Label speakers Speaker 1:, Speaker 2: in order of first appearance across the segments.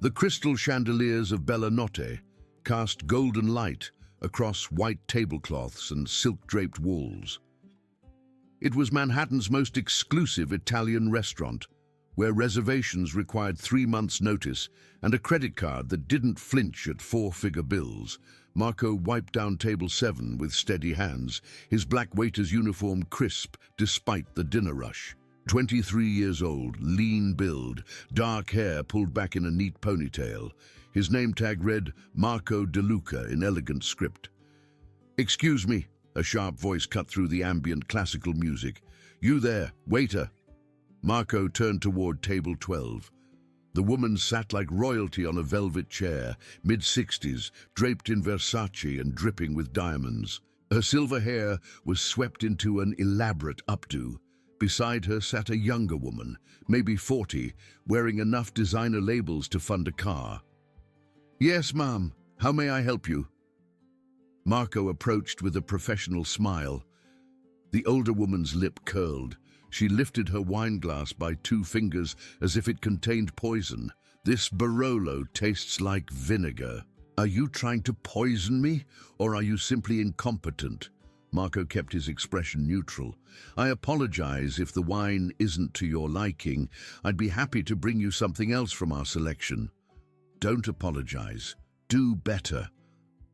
Speaker 1: The crystal chandeliers of Bella Notte cast golden light across white tablecloths and silk-draped walls. It was Manhattan's most exclusive Italian restaurant, where reservations required 3 months' notice and a credit card that didn't flinch at 4-figure bills. Marco wiped down table 7 with steady hands, his black waiter's uniform crisp despite the dinner rush. 23 years old, lean build, dark hair pulled back in a neat ponytail. His name tag read Marco De Luca in elegant script. "Excuse me," a sharp voice cut through the ambient classical music. "You there, waiter." Marco turned toward table 12. The woman sat like royalty on a velvet chair, mid-60s, draped in Versace and dripping with diamonds. Her silver hair was swept into an elaborate updo. Beside her sat a younger woman, maybe 40, wearing enough designer labels to fund a car. "Yes, ma'am. How may I help you?" Marco approached with a professional smile. The older woman's lip curled. She lifted her wine glass by 2 fingers as if it contained poison. "This Barolo tastes like vinegar. Are you trying to poison me, or are you simply incompetent?" Marco kept his expression neutral. "I apologize if the wine isn't to your liking. I'd be happy to bring you something else from our selection." "Don't apologize. Do better."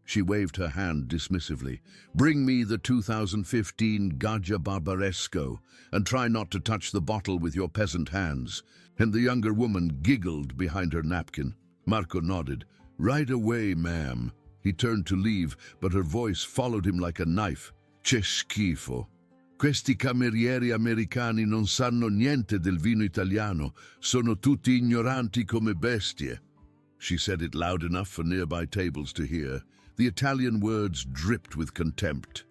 Speaker 1: She waved her hand dismissively. "Bring me the 2015 Gaggia Barbaresco, and try not to touch the bottle with your peasant hands." And the younger woman giggled behind her napkin. Marco nodded. "Right away, ma'am." He turned to leave, but her voice followed him like a knife. "C'è schifo. Questi camerieri americani non sanno niente del vino italiano. Sono tutti ignoranti come bestie." She said it loud enough for nearby tables to hear. The Italian words dripped with contempt.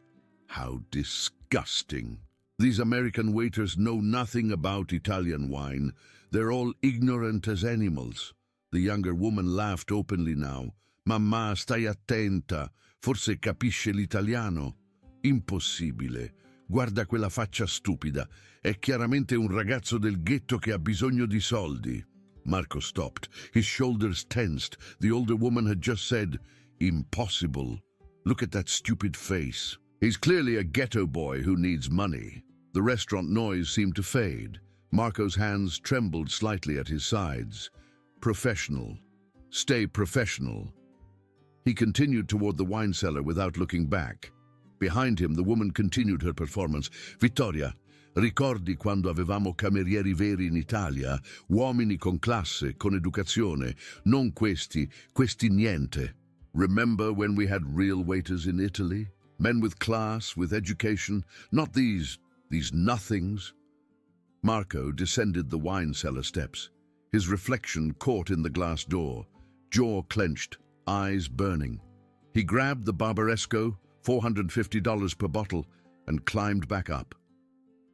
Speaker 1: How disgusting. These American waiters know nothing about Italian wine. They're all ignorant as animals. The younger woman laughed openly now. "Mamma, stai attenta. Forse capisce l'italiano." "Impossibile. Guarda quella faccia stupida. È chiaramente un ragazzo del ghetto che ha bisogno di soldi." Marco stopped. His shoulders tensed. The older woman had just said, "Impossible. Look at that stupid face. He's clearly a ghetto boy who needs money." The restaurant noise seemed to fade. Marco's hands trembled slightly at his sides. "Professional. Stay professional." He continued toward the wine cellar without looking back. Behind him, the woman continued her performance. "Vittoria, ricordi quando avevamo camerieri veri in Italia? Uomini con classe, con educazione. Non questi niente. Remember when we had real waiters in Italy? Men with class, with education, not these nothings." Marco descended the wine cellar steps. His reflection caught in the glass door, jaw clenched, eyes burning. He grabbed the Barbaresco, $450 per bottle, and climbed back up.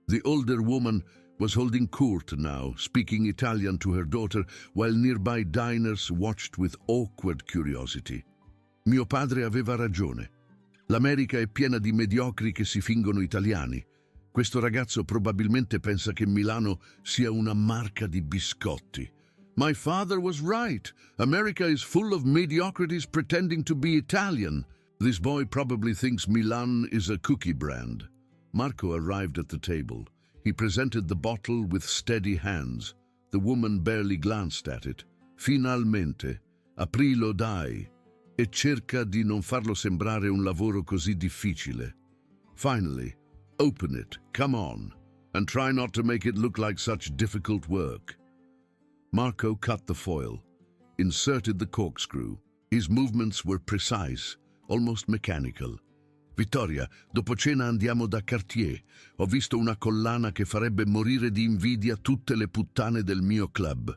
Speaker 1: The older woman was holding court now, speaking Italian to her daughter, while nearby diners watched with awkward curiosity. "Mio padre aveva ragione. L'America è piena di mediocri che si fingono italiani. Questo ragazzo probabilmente pensa che Milano sia una marca di biscotti." "My father was right. America is full of mediocrities pretending to be Italian. This boy probably thinks Milan is a cookie brand." Marco arrived at the table. He presented the bottle with steady hands. The woman barely glanced at it. "Finalmente. Aprilo dai. E cerca di non farlo sembrare un lavoro così difficile. Finally, open it, come on, and try not to make it look like such difficult work." Marco cut the foil, inserted the corkscrew. His movements were precise, almost mechanical. "Vittoria, dopo cena andiamo da Cartier. Ho visto una collana che farebbe morire di invidia tutte le puttane del mio club."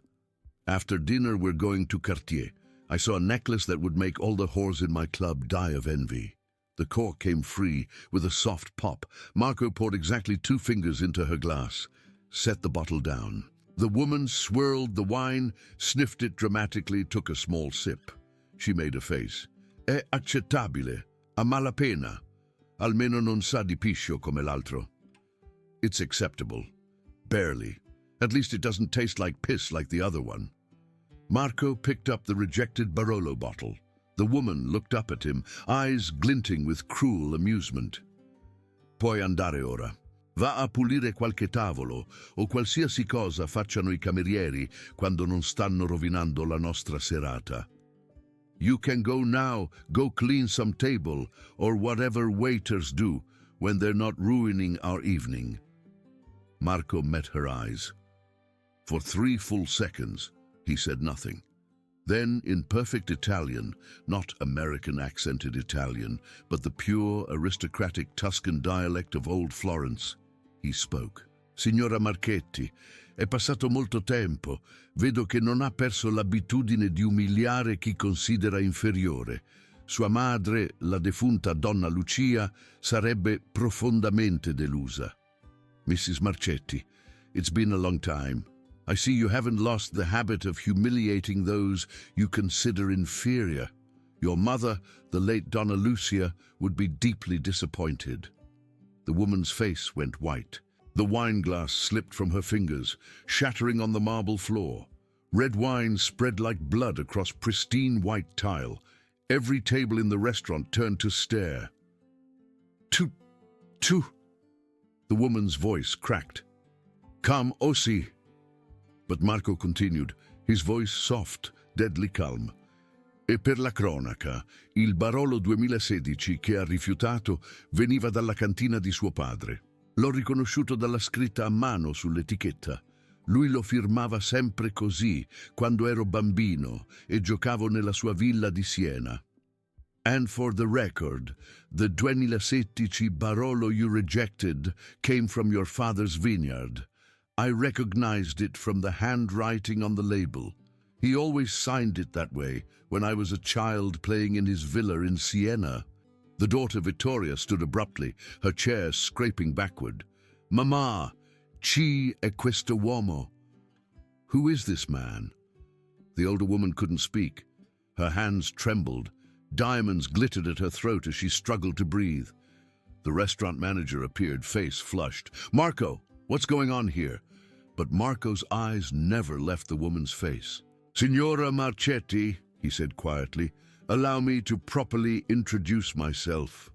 Speaker 1: "After dinner we're going to Cartier. I saw a necklace that would make all the whores in my club die of envy." The cork came free with a soft pop. Marco poured exactly 2 fingers into her glass, set the bottle down. The woman swirled the wine, sniffed it dramatically, took a small sip. She made a face. "È accettabile. A malapena. Almeno non sa di piscio come l'altro." "It's acceptable. Barely. At least it doesn't taste like piss like the other one." Marco picked up the rejected Barolo bottle. The woman looked up at him, eyes glinting with cruel amusement. Puoi andare ora. Va a pulire qualche tavolo o qualsiasi cosa facciano I camerieri quando non stanno rovinando la nostra serata. You can go now, go clean some table, or whatever waiters do when they're not ruining our evening. Marco met her eyes. For 3 full seconds, he said nothing. Then, in perfect Italian, not American-accented Italian, but the pure, aristocratic Tuscan dialect of old Florence, he spoke. Signora Marchetti, è passato molto tempo. Vedo che non ha perso l'abitudine di umiliare chi considera inferiore. Sua madre, la defunta donna Lucia, sarebbe profondamente delusa. Mrs. Marchetti, it's been a long time. I see you haven't lost the habit of humiliating those you consider inferior. Your mother, the late Donna Lucia, would be deeply disappointed. The woman's face went white. The wine glass slipped from her fingers, shattering on the marble floor. Red wine spread like blood across pristine white tile. Every table in the restaurant turned to stare. Tu. The woman's voice cracked. Come, Ossi. But Marco continued, his voice soft, deadly calm. E per la cronaca, il Barolo 2016 che ha rifiutato veniva dalla cantina di suo padre. L'ho riconosciuto dalla scritta a mano sull'etichetta. Lui lo firmava sempre così, quando ero bambino e giocavo nella sua villa di Siena. And for the record, the 2016 Barolo you rejected came from your father's vineyard. I recognized it from the handwriting on the label. He always signed it that way when I was a child playing in his villa in Siena. The daughter Vittoria stood abruptly, her chair scraping backward. Mamma, chi è questo uomo? Who is this man? The older woman couldn't speak. Her hands trembled. Diamonds glittered at her throat as she struggled to breathe. The restaurant manager appeared, face flushed. Marco, what's going on here? But Marco's eyes never left the woman's face. Signora Marchetti, he said quietly, allow me to properly introduce myself.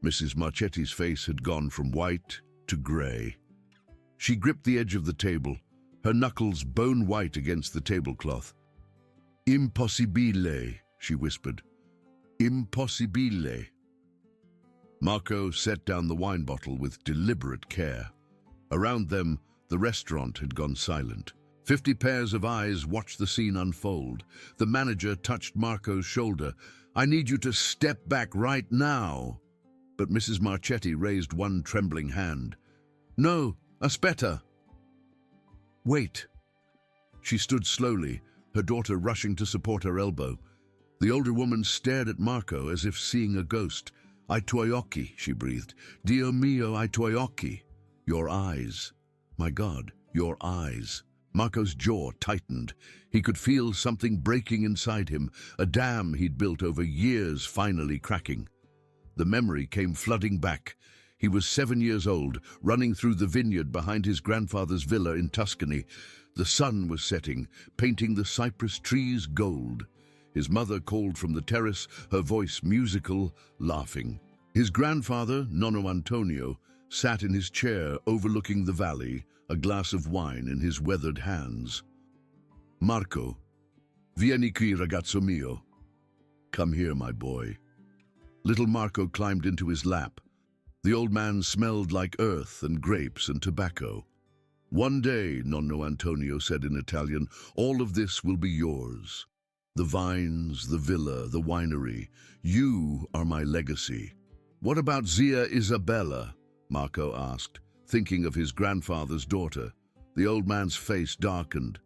Speaker 1: Mrs. Marchetti's face had gone from white to grey. She gripped the edge of the table, her knuckles bone white against the tablecloth. Impossibile, she whispered. Impossibile. Marco set down the wine bottle with deliberate care. Around them, the restaurant had gone silent. 50 pairs of eyes watched the scene unfold. The manager touched Marco's shoulder. I need you to step back right now. But Mrs. Marchetti raised one trembling hand. No, aspetta. Wait. She stood slowly, her daughter rushing to support her elbow. The older woman stared at Marco as if seeing a ghost. I tuoi occhi, she breathed. Dio mio, I tuoi occhi. Your eyes. My God, your eyes. Marco's jaw tightened. He could feel something breaking inside him, a dam he'd built over years finally cracking. The memory came flooding back. He was 7 years old, running through the vineyard behind his grandfather's villa in Tuscany. The sun was setting, painting the cypress trees gold. His mother called from the terrace, her voice musical, laughing. His grandfather, Nonno Antonio, sat in his chair overlooking the valley, a glass of wine in his weathered hands. Marco, vieni qui, ragazzo mio. Come here, my boy. Little Marco climbed into his lap. The old man smelled like earth and grapes and tobacco. One day, Nonno Antonio said in Italian, all of this will be yours. The vines, the villa, the winery. You are my legacy. What about Zia Isabella? Marco asked, thinking of his grandfather's daughter. The old man's face darkened.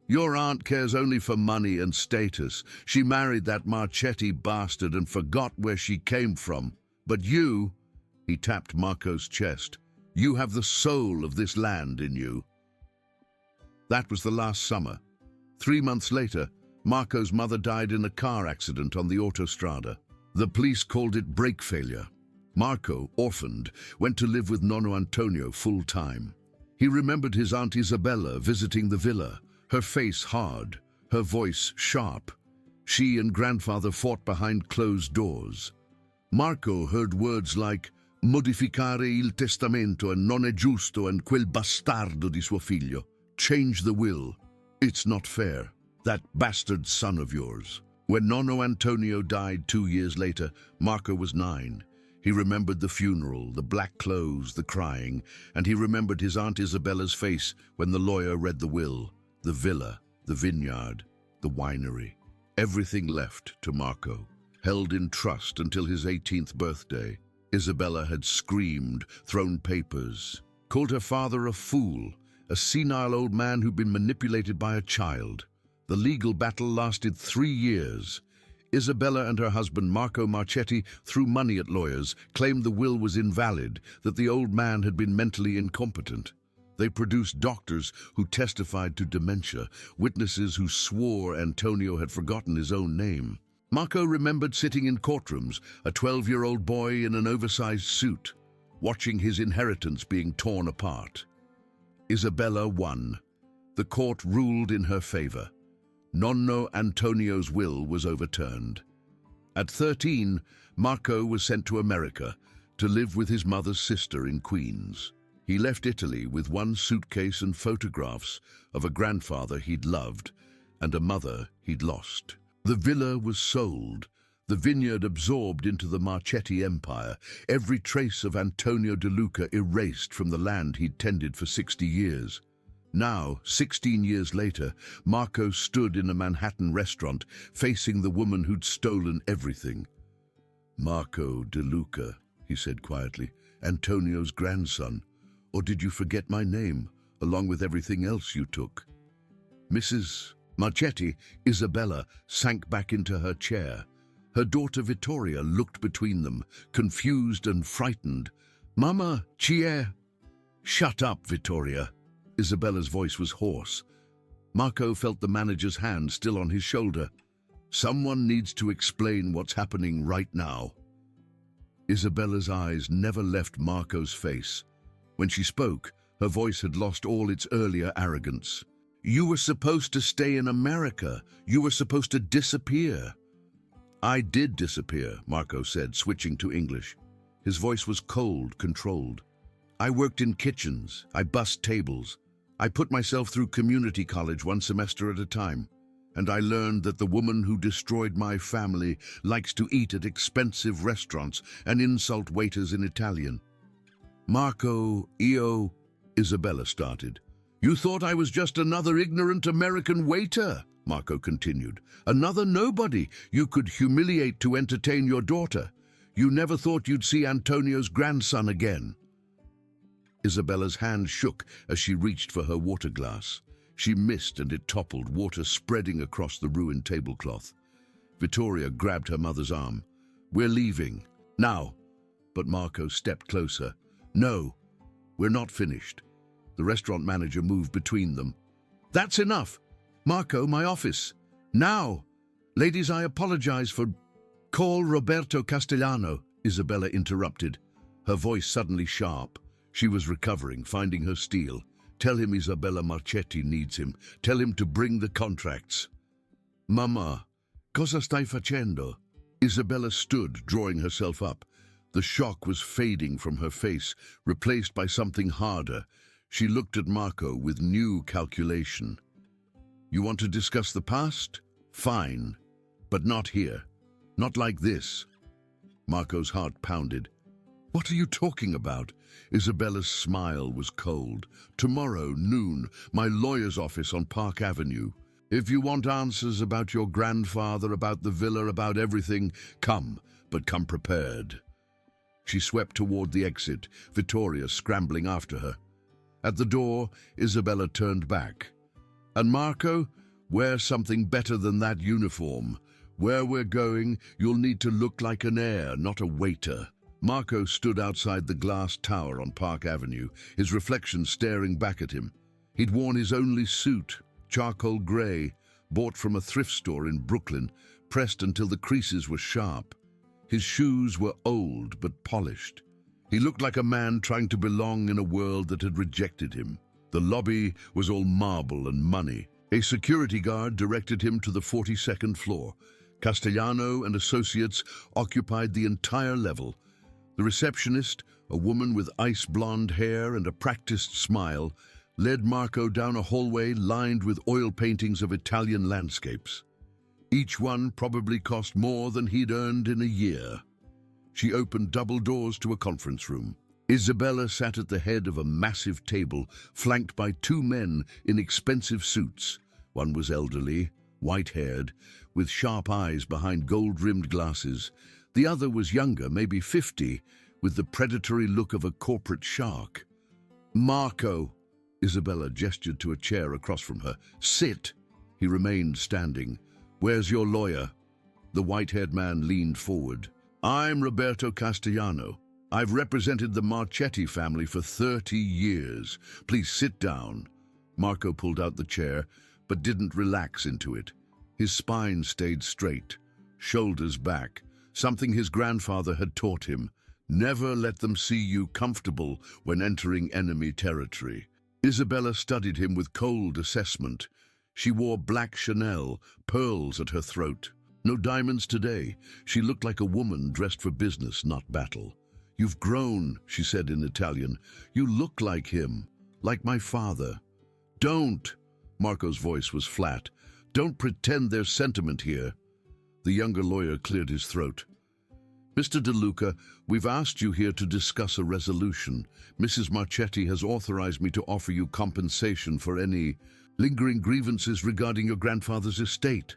Speaker 1: Your aunt cares only for money and status. She married that Marchetti bastard and forgot where she came from. But you, he tapped Marco's chest, you have the soul of this land in you. That was the last summer. 3 months later, Marco's mother died in a car accident on the autostrada. The police called it brake failure. Marco, orphaned, went to live with Nonno Antonio full-time. He remembered his Aunt Isabella visiting the villa, her face hard, her voice sharp. She and grandfather fought behind closed doors. Marco heard words like modificare il testamento e non è giusto and quel bastardo di suo figlio. Change the will. It's not fair. That bastard son of yours. When Nonno Antonio died 2 years later, Marco was 9. He remembered the funeral, the black clothes, the crying, and he remembered his Aunt Isabella's face when the lawyer read the will, the villa, the vineyard, the winery. Everything left to Marco, held in trust until his 18th birthday. Isabella had screamed, thrown papers, called her father a fool, a senile old man who'd been manipulated by a child. The legal battle lasted 3 years. Isabella and her husband Marco Marchetti threw money at lawyers, claimed the will was invalid, that the old man had been mentally incompetent. They produced doctors who testified to dementia, witnesses who swore Antonio had forgotten his own name. Marco remembered sitting in courtrooms, a 12-year-old boy in an oversized suit, watching his inheritance being torn apart. Isabella won. The court ruled in her favor. Nonno Antonio's will was overturned. At 13, Marco was sent to America to live with his mother's sister in Queens. He left Italy with 1 suitcase and photographs of a grandfather he'd loved and a mother he'd lost. The villa was sold, the vineyard absorbed into the Marchetti empire, every trace of Antonio De Luca erased from the land he'd tended for 60 years. Now, 16 years later, Marco stood in a Manhattan restaurant, facing the woman who'd stolen everything. "Marco De Luca," he said quietly, "Antonio's grandson. Or did you forget my name, along with everything else you took?" Mrs. Marchetti, Isabella, sank back into her chair. Her daughter Vittoria looked between them, confused and frightened. "Mama, chi è?" "Shut up, Vittoria." Isabella's voice was hoarse. Marco felt the manager's hand still on his shoulder. "Someone needs to explain what's happening right now." Isabella's eyes never left Marco's face. When she spoke, her voice had lost all its earlier arrogance. "You were supposed to stay in America. You were supposed to disappear." "I did disappear," Marco said, switching to English. His voice was cold, controlled. "I worked in kitchens. I bussed tables. I put myself through community college 1 semester at a time. And I learned that the woman who destroyed my family likes to eat at expensive restaurants and insult waiters in Italian." "Marco, io," Isabella started. "You thought I was just another ignorant American waiter," Marco continued. "Another nobody you could humiliate to entertain your daughter. You never thought you'd see Antonio's grandson again." Isabella's hand shook as she reached for her water glass. She missed and it toppled, water spreading across the ruined tablecloth. Vittoria grabbed her mother's arm. "We're leaving. Now." But Marco stepped closer. "No, we're not finished." The restaurant manager moved between them. "That's enough. Marco, my office. Now. Ladies, I apologize for—" "Call Roberto Castellano," Isabella interrupted, her voice suddenly sharp. She was recovering, finding her steel. "Tell him Isabella Marchetti needs him. Tell him to bring the contracts." "Mamma, cosa stai facendo?" Isabella stood, drawing herself up. The shock was fading from her face, replaced by something harder. She looked at Marco with new calculation. "You want to discuss the past? Fine. But not here. Not like this." Marco's heart pounded. "What are you talking about?" Isabella's smile was cold. "Tomorrow, noon, my lawyer's office on Park Avenue. If you want answers about your grandfather, about the villa, about everything, come, but come prepared." She swept toward the exit, Vittoria scrambling after her. At the door, Isabella turned back. "And Marco, wear something better than that uniform. Where we're going, you'll need to look like an heir, not a waiter." Marco stood outside the glass tower on Park Avenue, his reflection staring back at him. He'd worn his only suit, charcoal gray, bought from a thrift store in Brooklyn, pressed until the creases were sharp. His shoes were old but polished. He looked like a man trying to belong in a world that had rejected him. The lobby was all marble and money. A security guard directed him to the 42nd floor. Castellano and associates occupied the entire level. The receptionist, a woman with ice-blonde hair and a practiced smile, led Marco down a hallway lined with oil paintings of Italian landscapes. Each one probably cost more than he'd earned in a year. She opened double doors to a conference room. Isabella sat at the head of a massive table, flanked by two men in expensive suits. One was elderly, white-haired, with sharp eyes behind gold-rimmed glasses. The other was younger, maybe 50, with the predatory look of a corporate shark. "Marco," Isabella gestured to a chair across from her. "Sit." He remained standing. "Where's your lawyer?" The white-haired man leaned forward. "I'm Roberto Castellano. I've represented the Marchetti family for 30 years. Please sit down." Marco pulled out the chair, but didn't relax into it. His spine stayed straight, shoulders back, something his grandfather had taught him. Never let them see you comfortable when entering enemy territory. Isabella studied him with cold assessment. She wore black Chanel, pearls at her throat. No diamonds today. She looked like a woman dressed for business, not battle. "You've grown," she said in Italian. "You look like him, like my father." "Don't!" Marco's voice was flat. "Don't pretend there's sentiment here." The younger lawyer cleared his throat. "Mr. De Luca, we've asked you here to discuss a resolution. Mrs. Marchetti has authorized me to offer you compensation for any lingering grievances regarding your grandfather's estate."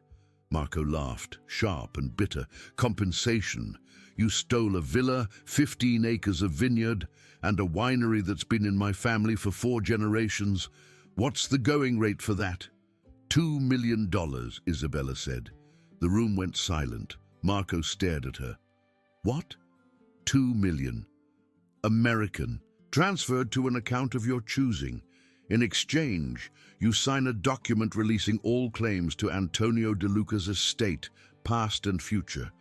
Speaker 1: Marco laughed, sharp and bitter. "Compensation? You stole a villa, 15 acres of vineyard, and a winery that's been in my family for 4 generations. What's the going rate for that?" $2 million, Isabella said. The room went silent. Marco stared at her. "What?" $2 million. American. Transferred to an account of your choosing. In exchange, you sign a document releasing all claims to Antonio De Luca's estate, past and future.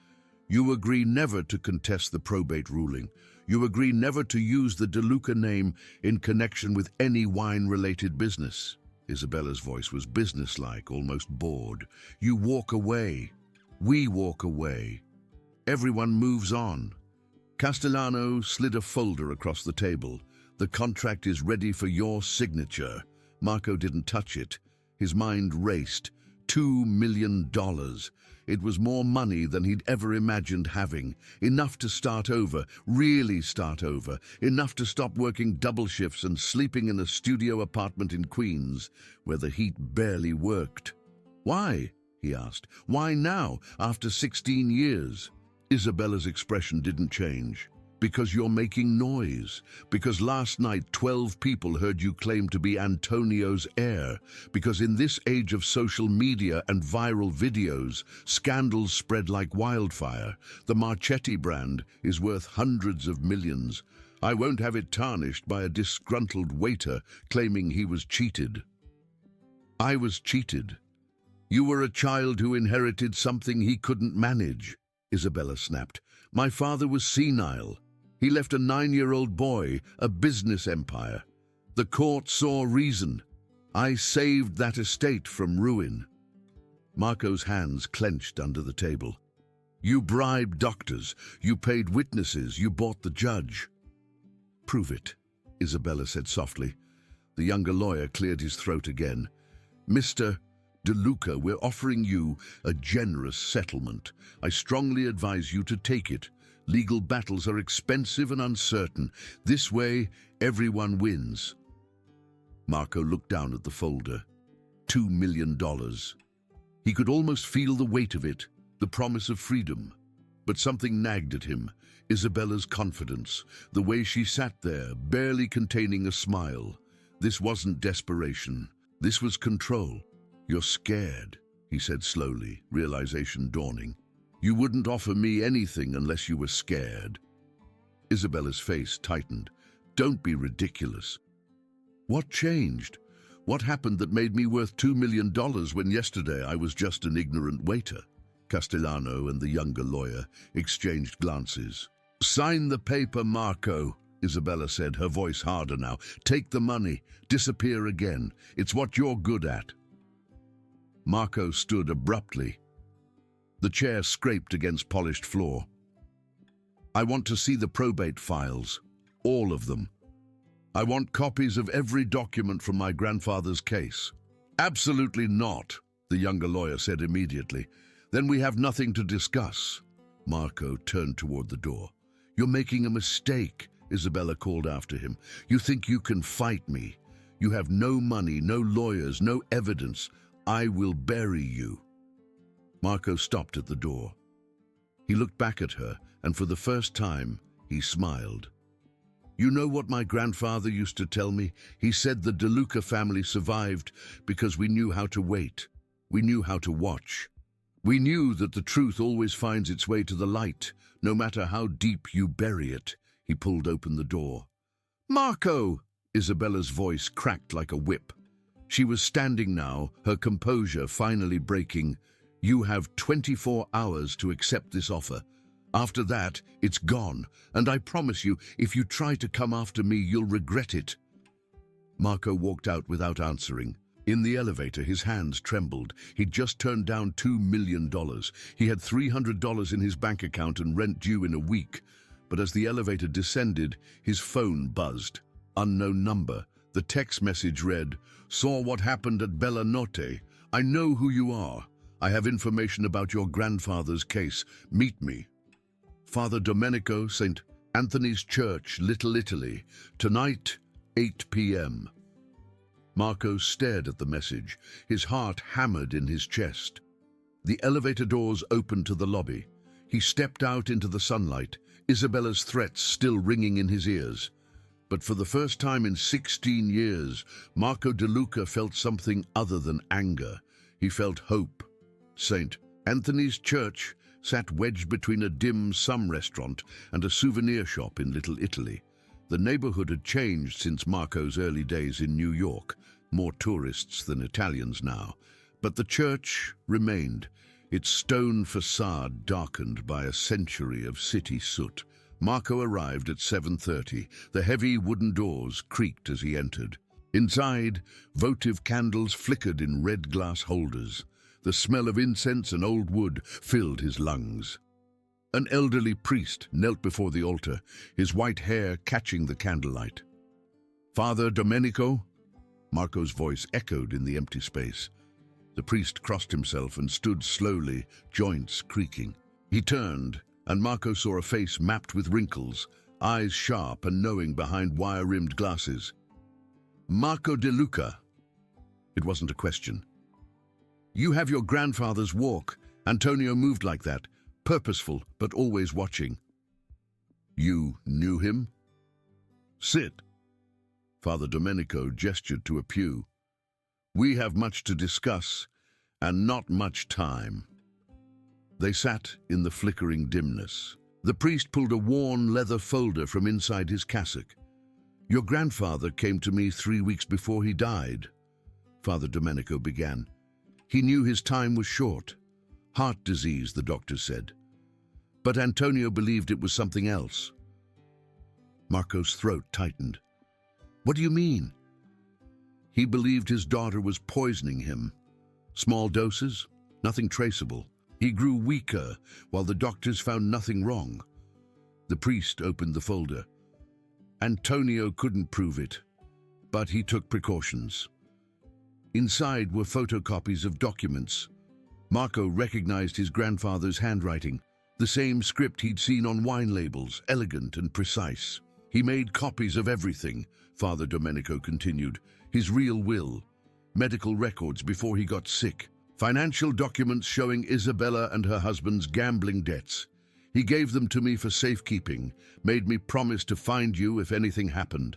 Speaker 1: You agree never to contest the probate ruling. You agree never to use the De Luca name in connection with any wine-related business. Isabella's voice was businesslike, almost bored. You walk away. We walk away. Everyone moves on. Castellano slid a folder across the table. "The contract is ready for your signature." Marco didn't touch it. His mind raced. $2 million. It was more money than he'd ever imagined having. Enough to start over, really start over. Enough to stop working double shifts and sleeping in a studio apartment in Queens, where the heat barely worked. "Why?" he asked. "Why now, after 16 years? Isabella's expression didn't change. "Because you're making noise. Because last night 12 people heard you claim to be Antonio's heir. Because in this age of social media and viral videos, scandals spread like wildfire. The Marchetti brand is worth hundreds of millions. I won't have it tarnished by a disgruntled waiter claiming he was cheated." "I was cheated. You were a child who inherited something he couldn't manage," Isabella snapped. "My father was senile. He left a 9-year-old boy a business empire. The court saw reason. I saved that estate from ruin." Marco's hands clenched under the table. "You bribed doctors. You paid witnesses. You bought the judge." "Prove it," Isabella said softly. The younger lawyer cleared his throat again. "Mr. De Luca, we're offering you a generous settlement. I strongly advise you to take it. Legal battles are expensive and uncertain. This way, everyone wins." Marco looked down at the folder. $2 million. He could almost feel the weight of it, the promise of freedom. But something nagged at him. Isabella's confidence, the way she sat there, barely containing a smile. This wasn't desperation. This was control. "You're scared," he said slowly, realization dawning. "You wouldn't offer me anything unless you were scared." Isabella's face tightened. "Don't be ridiculous." "What changed? What happened that made me worth $2 million when yesterday I was just an ignorant waiter?" Castellano and the younger lawyer exchanged glances. "Sign the paper, Marco," Isabella said, her voice harder now. "Take the money. Disappear again. It's what you're good at." Marco stood abruptly. The chair scraped against polished floor. I want to see the probate files, all of them. I want copies of every document from my grandfather's case. Absolutely not, the younger lawyer said immediately. Then we have nothing to discuss. Marco turned toward the door. You're making a mistake, Isabella called after him. You think you can fight me. You have no money, no lawyers, no evidence. I will bury you. Marco stopped at the door. He looked back at her, and for the first time, he smiled. You know what my grandfather used to tell me? He said the De Luca family survived because we knew how to wait. We knew how to watch. We knew that the truth always finds its way to the light, no matter how deep you bury it. He pulled open the door. Marco! Isabella's voice cracked like a whip. She was standing now, her composure finally breaking. You have 24 hours to accept this offer. After that, it's gone, and I promise you, if you try to come after me, you'll regret it. Marco walked out without answering. In the elevator, his hands trembled. He'd just turned down $2 million. He had $300 in his bank account and rent due in a week. But as the elevator descended, his phone buzzed. Unknown number. The text message read, Saw what happened at Bella Notte. I know who you are. I have information about your grandfather's case. Meet me. Father Domenico, St. Anthony's Church, Little Italy. Tonight, 8 p.m. Marco stared at the message, his heart hammered in his chest. The elevator doors opened to the lobby. He stepped out into the sunlight, Isabella's threats still ringing in his ears. But for the first time in 16 years, Marco De Luca felt something other than anger. He felt hope. St. Anthony's Church sat wedged between a dim Some restaurant and a souvenir shop in Little Italy. The neighborhood had changed since Marco's early days in New York, more tourists than Italians now. But the church remained, its stone facade darkened by a century of city soot. Marco arrived at 7:30. The heavy wooden doors creaked as he entered. Inside, votive candles flickered in red glass holders. The smell of incense and old wood filled his lungs. An elderly priest knelt before the altar, his white hair catching the candlelight. Father Domenico? Marco's voice echoed in the empty space. The priest crossed himself and stood slowly, joints creaking. He turned, and Marco saw a face mapped with wrinkles, eyes sharp and knowing behind wire-rimmed glasses. Marco De Luca. It wasn't a question. You have your grandfather's walk. Antonio moved like that, purposeful but always watching. You knew him? Sit. Father Domenico gestured to a pew. We have much to discuss, and not much time. They sat in the flickering dimness. The priest pulled a worn leather folder from inside his cassock. Your grandfather came to me 3 weeks before he died, Father Domenico began. He knew his time was short. Heart disease, the doctors said. But Antonio believed it was something else. Marco's throat tightened. What do you mean? He believed his daughter was poisoning him. Small doses, nothing traceable. He grew weaker while the doctors found nothing wrong. The priest opened the folder. Antonio couldn't prove it, but he took precautions. Inside were photocopies of documents. Marco recognized his grandfather's handwriting, the same script he'd seen on wine labels, elegant and precise. He made copies of everything, Father Domenico continued. His real will, medical records before he got sick, financial documents showing Isabella and her husband's gambling debts. He gave them to me for safekeeping, made me promise to find you if anything happened.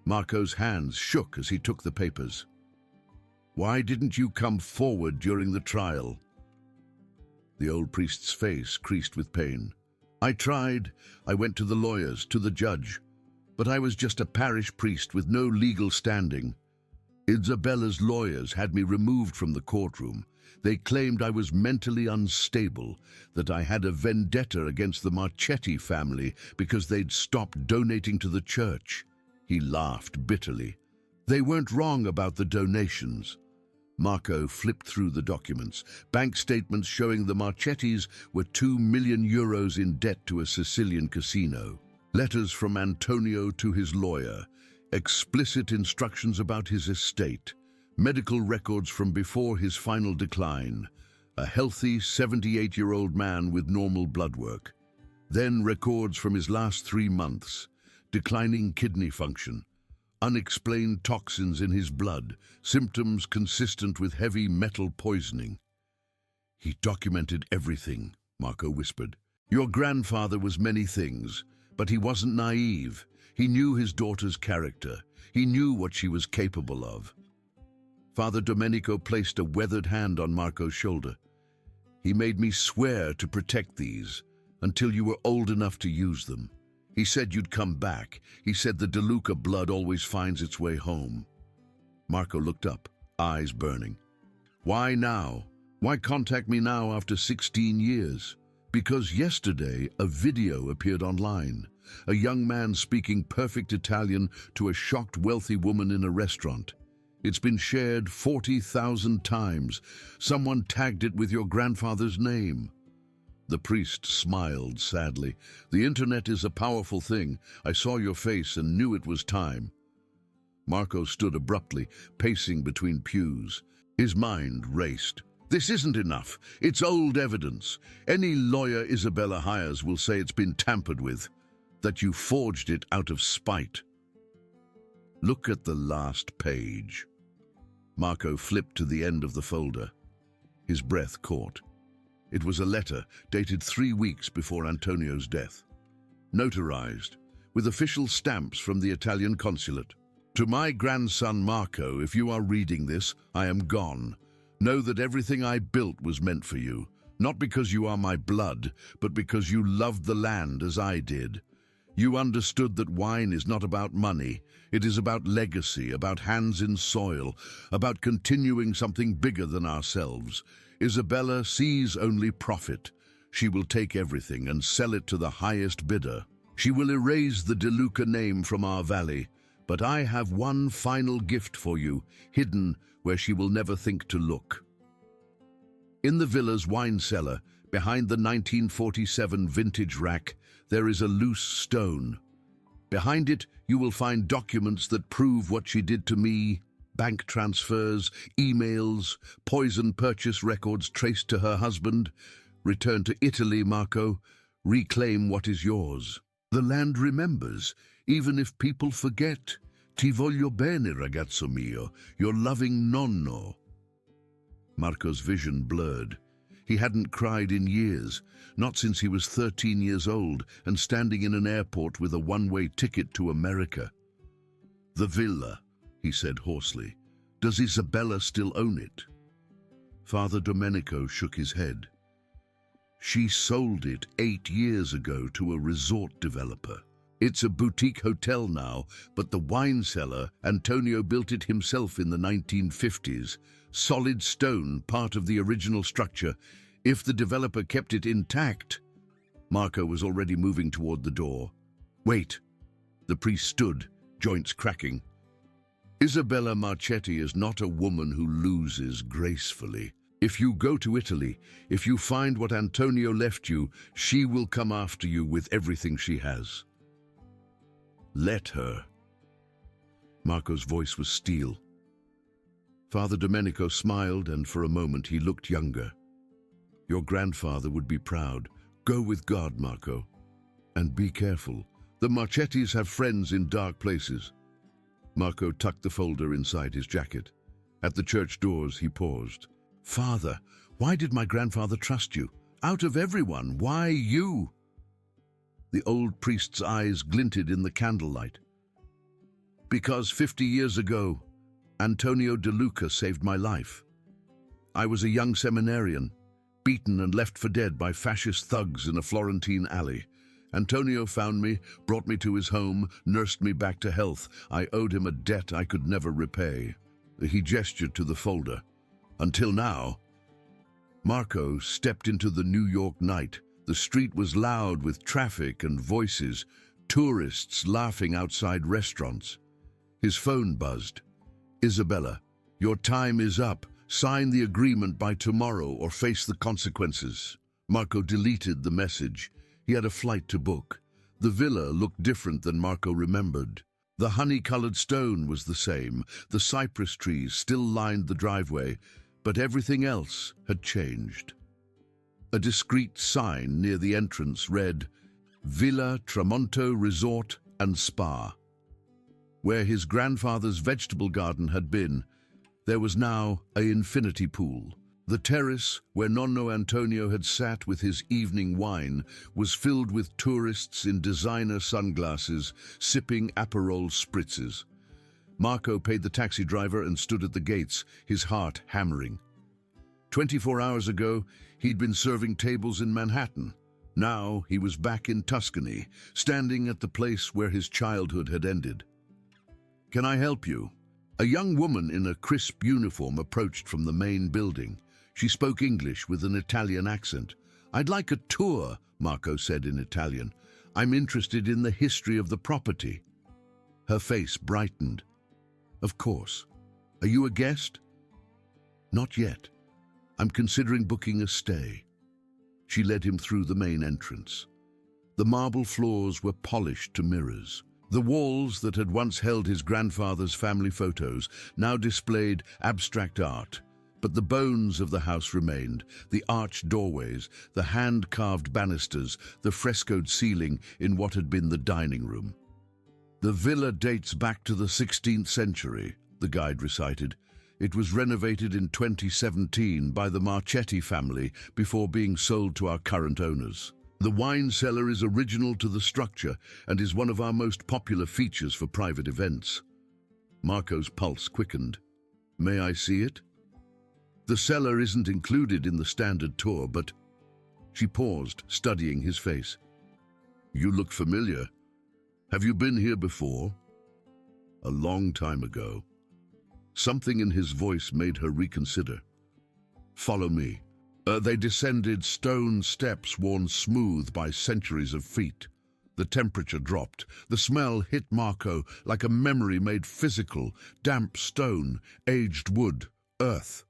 Speaker 1: Marco's hands shook as he took the papers. Why didn't you come forward during the trial? The old priest's face creased with pain. I tried. I went to the lawyers, to the judge. But I was just a parish priest with no legal standing. Isabella's lawyers had me removed from the courtroom. They claimed I was mentally unstable, that I had a vendetta against the Marchetti family because they'd stopped donating to the church. He laughed bitterly. They weren't wrong about the donations. Marco flipped through the documents. Bank statements showing the Marchettis were €2 million in debt to a Sicilian casino. Letters from Antonio to his lawyer. Explicit instructions about his estate. Medical records from before his final decline. A healthy 78-year-old man with normal blood work. Then records from his last 3 months. Declining kidney function. Unexplained toxins in his blood, symptoms consistent with heavy metal poisoning. He documented everything, Marco whispered. Your grandfather was many things, but he wasn't naive. He knew his daughter's character. He knew what she was capable of. Father Domenico placed a weathered hand on Marco's shoulder. He made me swear to protect these until you were old enough to use them. He said you'd come back. He said the De Luca blood always finds its way home. Marco looked up, eyes burning. Why now? Why contact me now after 16 years? Because yesterday a video appeared online. A young man speaking perfect Italian to a shocked wealthy woman in a restaurant. It's been shared 40,000 times. Someone tagged it with your grandfather's name. The priest smiled sadly. The internet is a powerful thing. I saw your face and knew it was time. Marco stood abruptly, pacing between pews. His mind raced. This isn't enough. It's old evidence. Any lawyer Isabella hires will say it's been tampered with, that you forged it out of spite. Look at the last page. Marco flipped to the end of the folder. His breath caught. It was a letter dated 3 weeks before Antonio's death. Notarized, with official stamps from the Italian consulate. To my grandson Marco, if you are reading this, I am gone. Know that everything I built was meant for you. Not because you are my blood, but because you loved the land as I did. You understood that wine is not about money. It is about legacy, about hands in soil, about continuing something bigger than ourselves. Isabella sees only profit. She will take everything and sell it to the highest bidder. She will erase the De Luca name from our valley. But I have one final gift for you, hidden where she will never think to look. In the villa's wine cellar, behind the 1947 vintage rack, there is a loose stone. Behind it, you will find documents that prove what she did to me. Bank transfers, emails, poison purchase records traced to her husband. Return to Italy, Marco. Reclaim what is yours. The land remembers, even if people forget. Ti voglio bene, ragazzo mio, your loving nonno. Marco's vision blurred. He hadn't cried in years, not since he was 13 years old and standing in an airport with a one-way ticket to America. The villa, he said hoarsely. Does Isabella still own it? Father Domenico shook his head. She sold it 8 years ago to a resort developer. It's a boutique hotel now, but the wine cellar, Antonio built it himself in the 1950s. Solid stone, part of the original structure. If the developer kept it intact... Marco was already moving toward the door. Wait. The priest stood, joints cracking. Isabella Marchetti is not a woman who loses gracefully. If you go to Italy, if you find what Antonio left you, she will come after you with everything she has. Let her. Marco's voice was steel. Father Domenico smiled, and for a moment he looked younger. Your grandfather would be proud. Go with God, Marco. And be careful. The Marchettis have friends in dark places. Marco tucked the folder inside his jacket. At the church doors, he paused. Father, why did my grandfather trust you? Out of everyone, why you? The old priest's eyes glinted in the candlelight. Because 50 years ago, Antonio De Luca saved my life. I was a young seminarian, beaten and left for dead by fascist thugs in a Florentine alley. Antonio found me, brought me to his home, nursed me back to health. I owed him a debt I could never repay. He gestured to the folder. Until now. Marco stepped into the New York night. The street was loud with traffic and voices, tourists laughing outside restaurants. His phone buzzed. Isabella, your time is up. Sign the agreement by tomorrow or face the consequences. Marco deleted the message. He had a flight to book. The villa looked different than Marco remembered. The honey-colored stone was the same. The cypress trees still lined the driveway, but everything else had changed. A discreet sign near the entrance read, Villa Tramonto Resort and Spa. Where his grandfather's vegetable garden had been, there was now an infinity pool. The terrace, where Nonno Antonio had sat with his evening wine, was filled with tourists in designer sunglasses, sipping Aperol spritzes. Marco paid the taxi driver and stood at the gates, his heart hammering. 24 hours ago, he'd been serving tables in Manhattan. Now he was back in Tuscany, standing at the place where his childhood had ended. "Can I help you?" A young woman in a crisp uniform approached from the main building. She spoke English with an Italian accent. "I'd like a tour," Marco said in Italian. "I'm interested in the history of the property." Her face brightened. "Of course. Are you a guest?" "Not yet. I'm considering booking a stay." She led him through the main entrance. The marble floors were polished to mirrors. The walls that had once held his grandfather's family photos now displayed abstract art. But the bones of the house remained, the arched doorways, the hand-carved banisters, the frescoed ceiling in what had been the dining room. "The villa dates back to the 16th century, the guide recited. "It was renovated in 2017 by the Marchetti family before being sold to our current owners. The wine cellar is original to the structure and is one of our most popular features for private events." Marco's pulse quickened. "May I see it?" "The cellar isn't included in the standard tour, but—" She paused, studying his face. "You look familiar. Have you been here before?" "A long time ago." Something in his voice made her reconsider. "Follow me." They descended stone steps worn smooth by centuries of feet. The temperature dropped. The smell hit Marco like a memory made physical. Damp stone, aged wood, earth.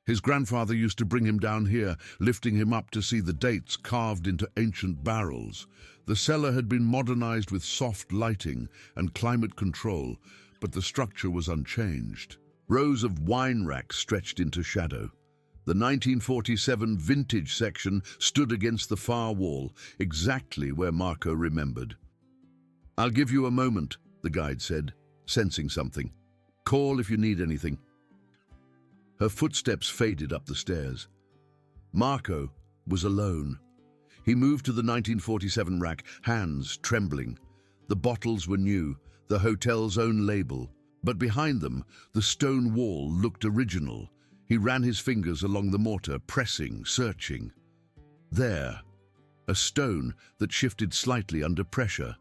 Speaker 1: His grandfather used to bring him down here, lifting him up to see the dates carved into ancient barrels. The cellar had been modernized with soft lighting and climate control, but the structure was unchanged. Rows of wine racks stretched into shadow. The 1947 vintage section stood against the far wall, exactly where Marco remembered. "I'll give you a moment," the guide said, sensing something. "Call if you need anything." Her footsteps faded up the stairs. Marco was alone. He moved to the 1947 rack, hands trembling. The bottles were new, the hotel's own label, but behind them, the stone wall looked original. He ran his fingers along the mortar, pressing, searching. There, a stone that shifted slightly under pressure.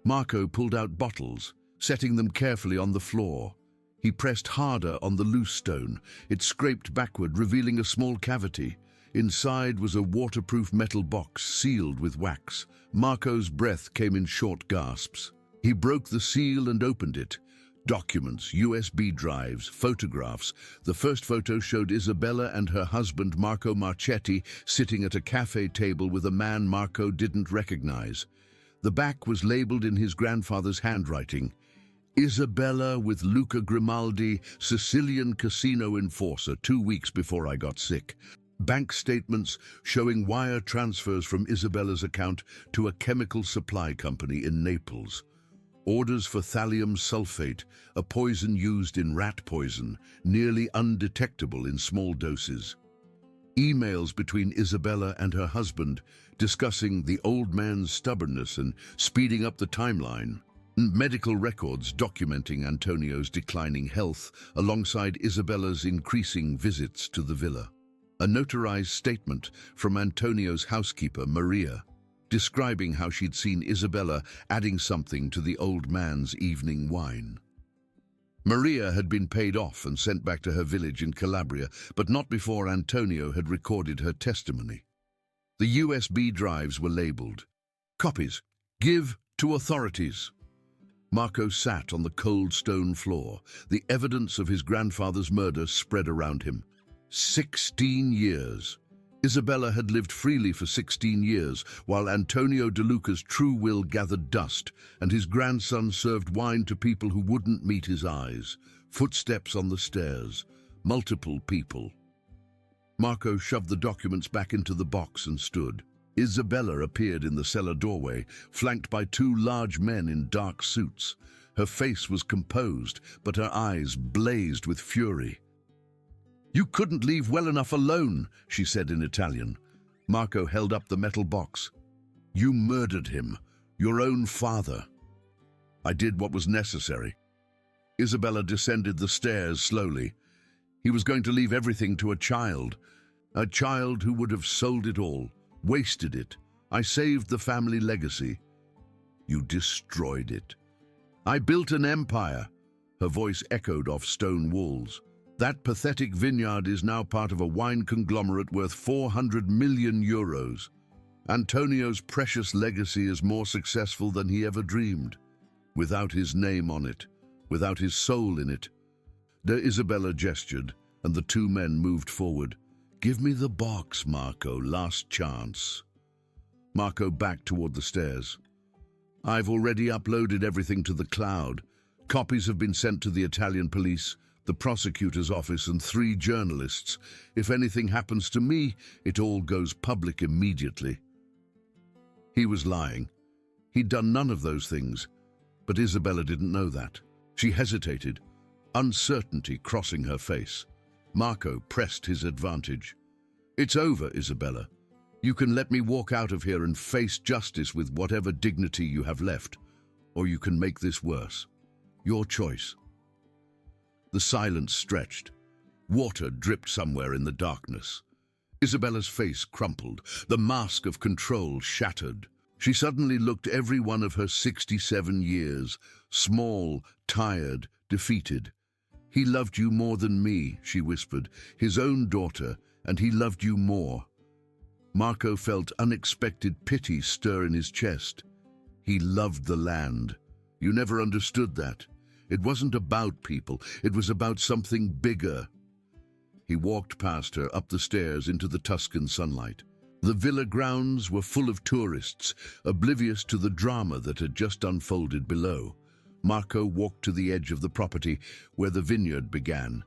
Speaker 1: Marco pulled out bottles, setting them carefully on the floor. He pressed harder on the loose stone. It scraped backward, revealing a small cavity. Inside was a waterproof metal box sealed with wax. Marco's breath came in short gasps. He broke the seal and opened it. Documents, USB drives, photographs. The first photo showed Isabella and her husband Marco Marchetti sitting at a cafe table with a man Marco didn't recognize. The back was labeled in his grandfather's handwriting. "Isabella with Luca Grimaldi, Sicilian casino enforcer, 2 weeks before I got sick." Bank statements showing wire transfers from Isabella's account to a chemical supply company in Naples. Orders for thallium sulfate, a poison used in rat poison, nearly undetectable in small doses. Emails between Isabella and her husband discussing the old man's stubbornness and speeding up the timeline. Medical records documenting Antonio's declining health alongside Isabella's increasing visits to the villa. A notarized statement from Antonio's housekeeper, Maria, describing how she'd seen Isabella adding something to the old man's evening wine. Maria had been paid off and sent back to her village in Calabria, but not before Antonio had recorded her testimony. The USB drives were labeled. "Copies. Give to authorities." Marco sat on the cold stone floor. The evidence of his grandfather's murder spread around him. 16 years. Isabella had lived freely for 16 years, while Antonio De Luca's true will gathered dust, and his grandson served wine to people who wouldn't meet his eyes. Footsteps on the stairs. Multiple people. Marco shoved the documents back into the box and stood. Isabella appeared in the cellar doorway, flanked by two large men in dark suits. Her face was composed, but her eyes blazed with fury. "You couldn't leave well enough alone," she said in Italian. Marco held up the metal box. "You murdered him, your own father." "I did what was necessary." Isabella descended the stairs slowly. He was going to leave everything to a child who would have sold it all, wasted it. "I saved the family legacy." "You destroyed it." "I built an empire." Her voice echoed off stone walls. "That pathetic vineyard is now part of a wine conglomerate worth 400 million euros. Antonio's precious legacy is more successful than he ever dreamed. Without his name on it, without his soul in it." Isabella gestured, and the two men moved forward. "Give me the box, Marco, last chance." Marco backed toward the stairs. "I've already uploaded everything to the cloud. Copies have been sent to the Italian police, the prosecutor's office, and 3 journalists. If anything happens to me, it all goes public immediately." He was lying. He'd done none of those things, but Isabella didn't know that. She hesitated, uncertainty crossing her face. Marco pressed his advantage. "It's over, Isabella. You can let me walk out of here and face justice with whatever dignity you have left, or you can make this worse. Your choice." The silence stretched. Water dripped somewhere in the darkness. Isabella's face crumpled, the mask of control shattered. She suddenly looked every one of her 67 years, small, tired, defeated. "He loved you more than me," she whispered, "his own daughter, and he loved you more." Marco felt unexpected pity stir in his chest. He loved the land. You never understood that. It wasn't about people, it was about something bigger. He walked past her, up the stairs into the Tuscan sunlight. The villa grounds were full of tourists, oblivious to the drama that had just unfolded below. Marco walked to the edge of the property where the vineyard began.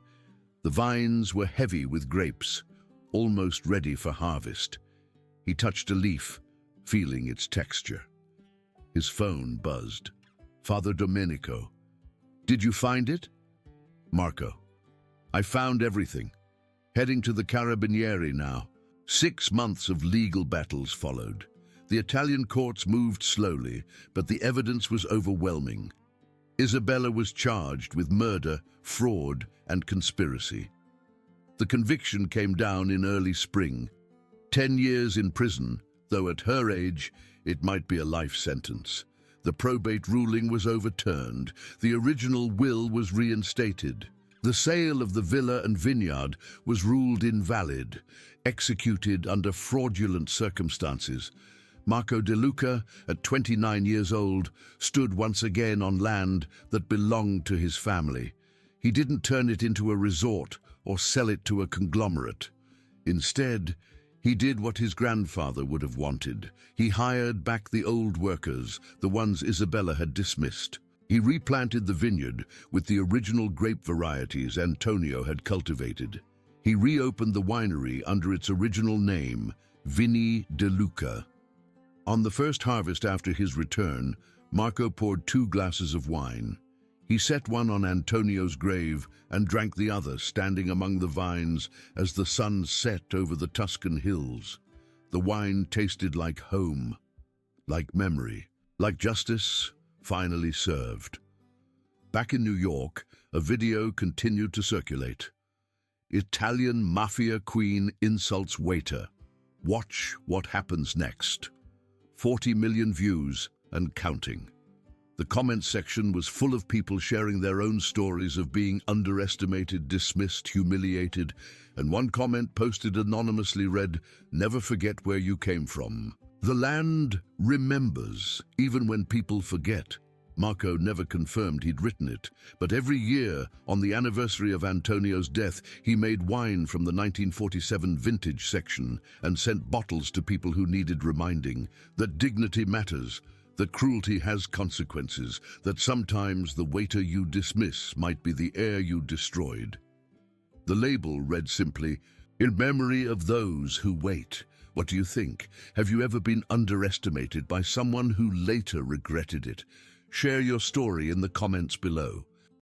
Speaker 1: The vines were heavy with grapes, almost ready for harvest. He touched a leaf, feeling its texture. His phone buzzed. "Father Domenico." "Did you find it?" "Marco, I found everything. Heading to the Carabinieri now." 6 months of legal battles followed. The Italian courts moved slowly, but the evidence was overwhelming. Isabella was charged with murder, fraud, and conspiracy. The conviction came down in early spring. 10 years in prison, though at her age, it might be a life sentence. The probate ruling was overturned. The original will was reinstated. The sale of the villa and vineyard was ruled invalid, executed under fraudulent circumstances. Marco De Luca, at 29 years old, stood once again on land that belonged to his family. He didn't turn it into a resort or sell it to a conglomerate. Instead, he did what his grandfather would have wanted. He hired back the old workers, the ones Isabella had dismissed. He replanted the vineyard with the original grape varieties Antonio had cultivated. He reopened the winery under its original name, Vini De Luca. On the first harvest after his return, Marco poured 2 glasses of wine. He set one on Antonio's grave and drank the other, standing among the vines as the sun set over the Tuscan hills. The wine tasted like home, like memory, like justice finally served. Back in New York, a video continued to circulate. Italian Mafia queen insults waiter. Watch what happens next. 40 million views and counting. The comments section was full of people sharing their own stories of being underestimated, dismissed, humiliated, and one comment posted anonymously read, "Never forget where you came from. The land remembers, even when people forget." Marco never confirmed he'd written it, but every year, on the anniversary of Antonio's death, he made wine from the 1947 vintage section and sent bottles to people who needed reminding that dignity matters, that cruelty has consequences, that sometimes the waiter you dismiss might be the heir you destroyed. The label read simply, "In memory of those who wait." What do you think? Have you ever been underestimated by someone who later regretted it? Share your story in the comments below.